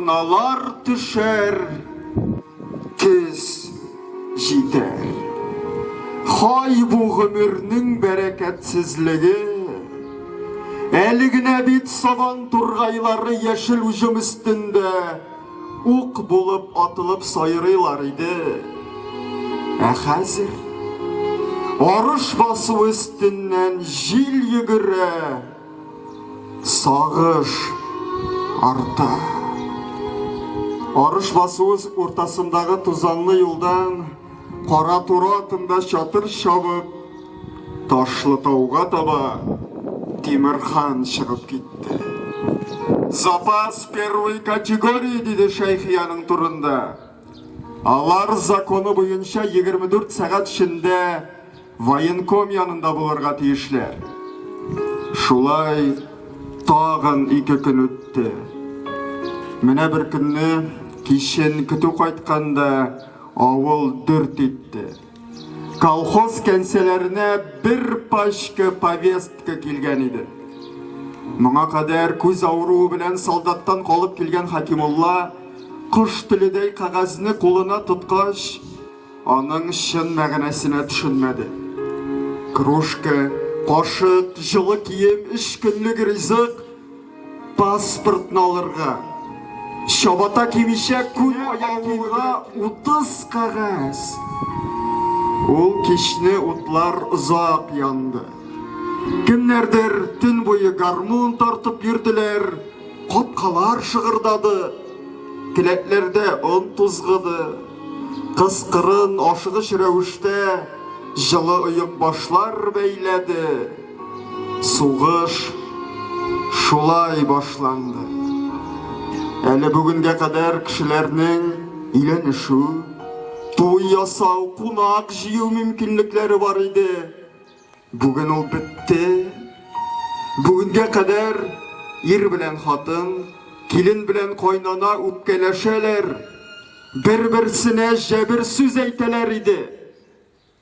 арналар түшер, күз жетер. Хай бу гомернең бәрәкәтсезлеге, әлегенә бит сабан тургайлары яшел уҗым өстендә ук булып атылып сайрыйлар иде. Ә хәзер арыш басу өстеннән җил йөгерә, сагыш арта. Арыш басу уртасындагы тузанлы юлдан кара тура атында чатыр чабып, Ташлытауга таба Тимерхан чыгып китте. Запас первой категории диде Шайхияның турында. Алар законы буенча 24 сәгать эчендә военком янында булырга тиешләр. Шулай тагын 2 көн үтте. Менә бер көнне кичен көтү кайтканда авыл дүрт итте. Колхоз кәнсәләренә бер пачка повестка килгән иде. Моңа кадәр күз авыруы белән солдаттан калып килгән Хакимулла кыш теледәй кагазны кулына тоткач, аның чын мәгънәсенә төшенмәде. Кружка, кашык, җылы кием, 3 көнлек ризык, паспортны алырга, чабата кимичә күн аяк киемгә 30 кагаз. Ул кичне утлар озак янды. Кемнәрдер төн буе гармун тартып йөрделәр, капкалар шыгырдады, келәтләрдә он тузгыды, кыскырын ашыгыч рәвештә җылы оек башлар бәйләде. Сугыш шулай башланды. Әле бүгенгә кадәр кешеләрнең өйләнешү, туй ясау, кунак җыю мөмкинлекләре бар иде. Бүген ул бетте. Бүгенгә кадәр ир белән хатын, килен белән кайнана үпкәләшәләр, бер-берсенә җәбер сүз әйтәләр иде.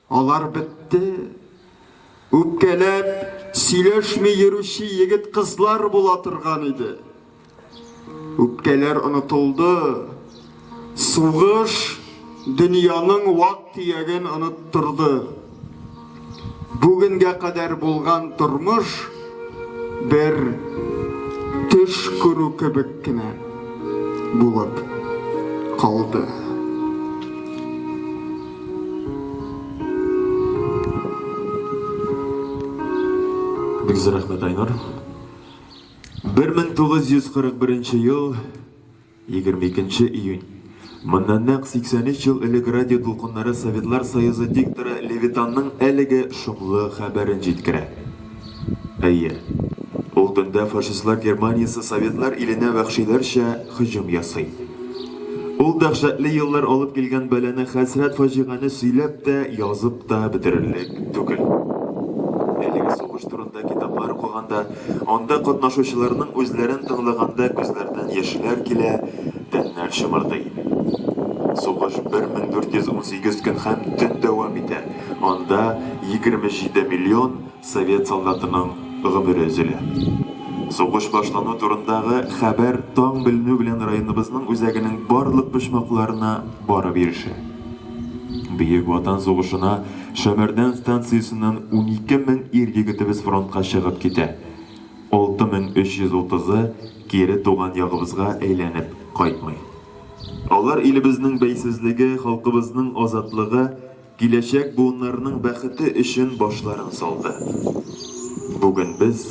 Алар бетте. Үпкәләп, сөйләшми йөрүче егет кызлар була торган иде. Үпкәләр онытылды. Сугыш дөньяның вак тияген оныттырды. Бүгенгә кадәр булган тормыш бер төш күрү кебек кенә булып калды. Бик зур рәхмәт, Айнур. 1941 ел 22 июнь. Моннан нәкъ 83 ел элек радио тулкыннары Советлар Союзы дикторы Левитанның әлеге шомлы хәбәрен җиткерә. Әйе, ул төндә фашистлар Германиясы Советлар иленә вәхшиләрчә һөҗүм ясый. Ул дәһшәтле еллар алып килгән бәлане, хәсрәт фаҗиганы сөйләп тә, язып та бетерерлек түгел. Әлеге сугыш турында китаплар укыганда, анда катнашучыларның үзләрен тыңлаганда күзләрдән яшьләр килә, тәннәр шымырдый. Сугыш 1418 көн һәм төн дәвам итә. Анда 27 миллион совет солдатының гомере өзелә. Сугыш башлану турындагы хәбәр таң беленү белән районыбызның үзәгенең барлык почмакларына барып ирешә. Бөек Ватан сугышына Шәмәрдән станциясеннән 12 мең ир-егетебез фронтка чыгып китә. 6330-ы кире туган ягыбызга әйләнеп кайтмый. Алар илебезнең бәйсезлеге, халкыбызның азатлыгы, киләчәк буыннарның бәхете өчен башларын салды. Бүген без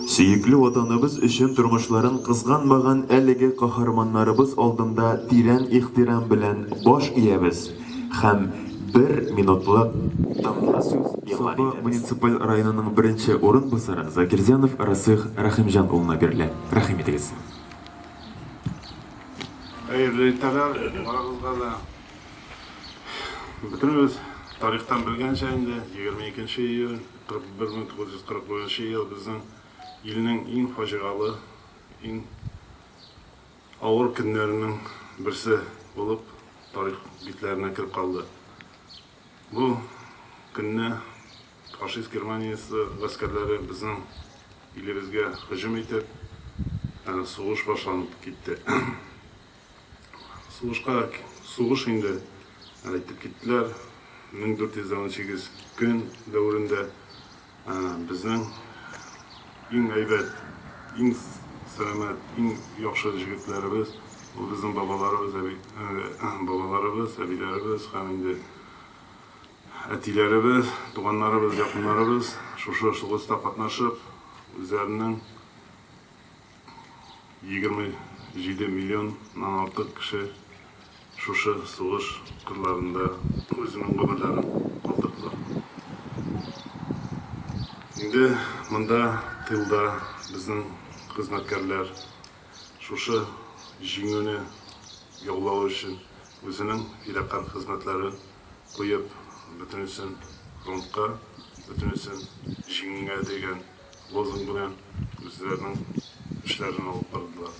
сөекле ватаныбыз өчен тормышларын кызганмаган әлеге каһарманнарыбыз алдында тирән ихтирам белән баш иябез һәм 1 минутлык тынлык сүз игълан итәбез. Муниципаль районының беренче урынбасары Закирзянов Расих Рахимҗан улына бирелә. Рәхим итегез. Әйрлейтәләр, барыгызга да. Бөтенебез тарихтан белгәнчә инде 22 июнь 1941 ел безнең илнең иң фаҗигалы, иң авыр көннәренең берсе булып тарих битләренә кирип калды. Бу көнне фашист Германиясы гаскәрләре безнең илебезгә һөҗүм итеп, сугыш башланып китте. сугыш инде әйтеп киттеләр. 1418 көн дәверендә безнең иң әйбәт, иң сәламәт, иң яхшы җегетләребез, ул безнең бабаларыбыз, әбиләребез һәм инде әтиләребез, туганнарыбыз, якыннарыбыз шушы сугышта катнашып, үзләренең 27 миллионнан артык кеше шушы сугыш кырларында үзенең гомерләрен калдырдылар. Инде монда тылда безнең хезмәткәрләр шушы җиңүне яулау өчен үзенең фидакар хезмәтләрен куеп, бөтенесен фронтка, бөтенесен җиңүгә дигән лозунг белән үзләренең эшләрен алып бардылар.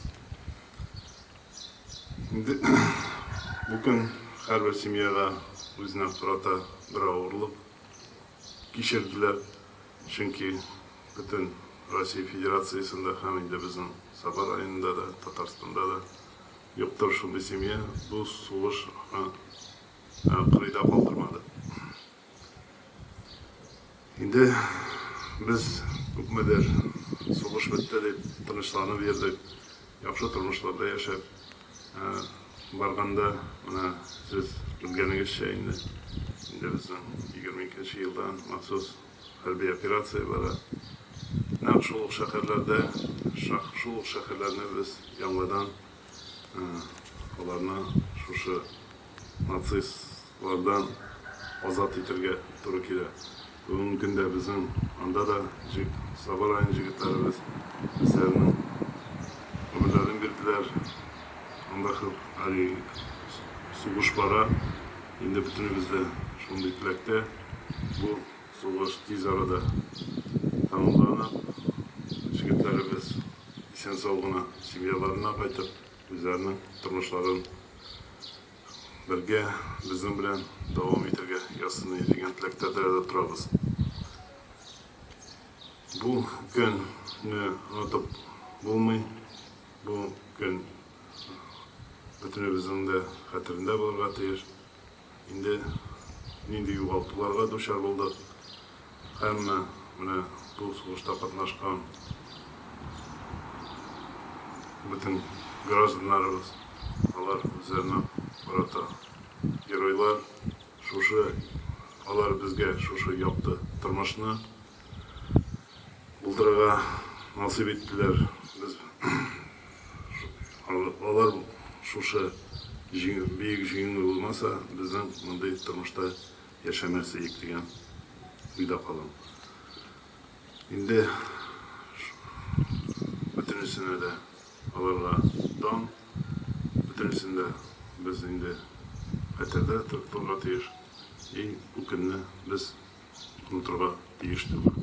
Инде бу көн һәрбер семьяга үзенә карата бер авырлык кичерделәр, чөнки бөтен Россия Федерациясында һәм инде безнең Сабар районында да, Татарстанда да юктыр шундый семья, бу сугыш кырыйда калдырмады. Инде без күпмедер сугыш бетте дип тынычланып йөрдек, яхшы тормышларда яшәп барганда, менә сез белгәнегезчә инде безнең 22 елдан махсус хәрби операция бара. Нәкъ шул шәһәрләрдә, шул шәһәрләрне без яңадан аларны шушы нацистлардан азат итәргә туры килә. Бүгенге көндә безнең анда да Сабар район җегетләребез үзләренең гомерләрен бирделәр. Анда сугыш бара. Инде бөтенебез дә шундый теләктә. Бу сугыш тиз арада тамамланып, җегетләребез исән-сау гына семьяларына кайтып, үзләренең тормышларын бергә безнең белән дәвам итәргә ясыны дигән теләктә торабыз. Бу көнне онытып булмый. Бу көн бөтенебезнең дә хәтерендә булырга тиеш. Инде нинди югалтуларга дучар булдык. Һәммә менә бу сугышта катнашкан бөтен гражданнарыбыз, алар үзләренә карата геройлар, алар безгә шушы якты тормышны булдырырга насыйп иттеләр. Алар шушы бийик җиңү булмаса, безнең мондый тормышта яшәмәсек дигән уйда калам. Инде бөтенесенә дә аларга дан, бөтенесендә без инде хәтердә торырга тиеш. Бу көнне без онытырга тиеш түгел.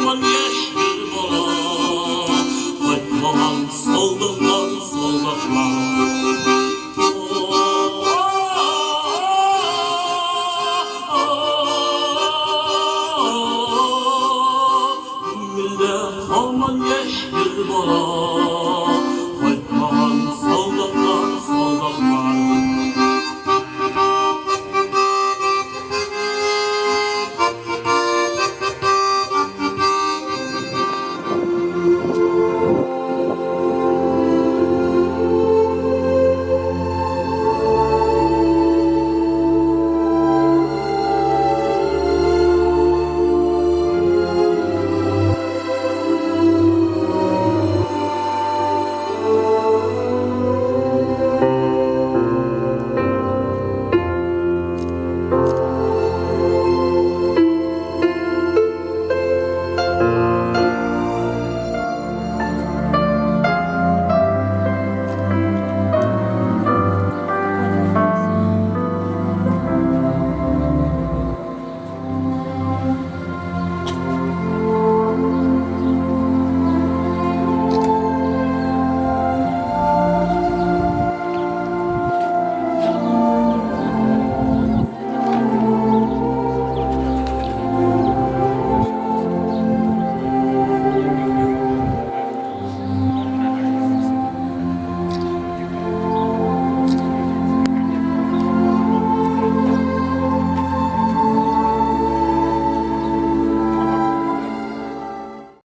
Aman yeşil bala, kaytmagan saldılar солдатлар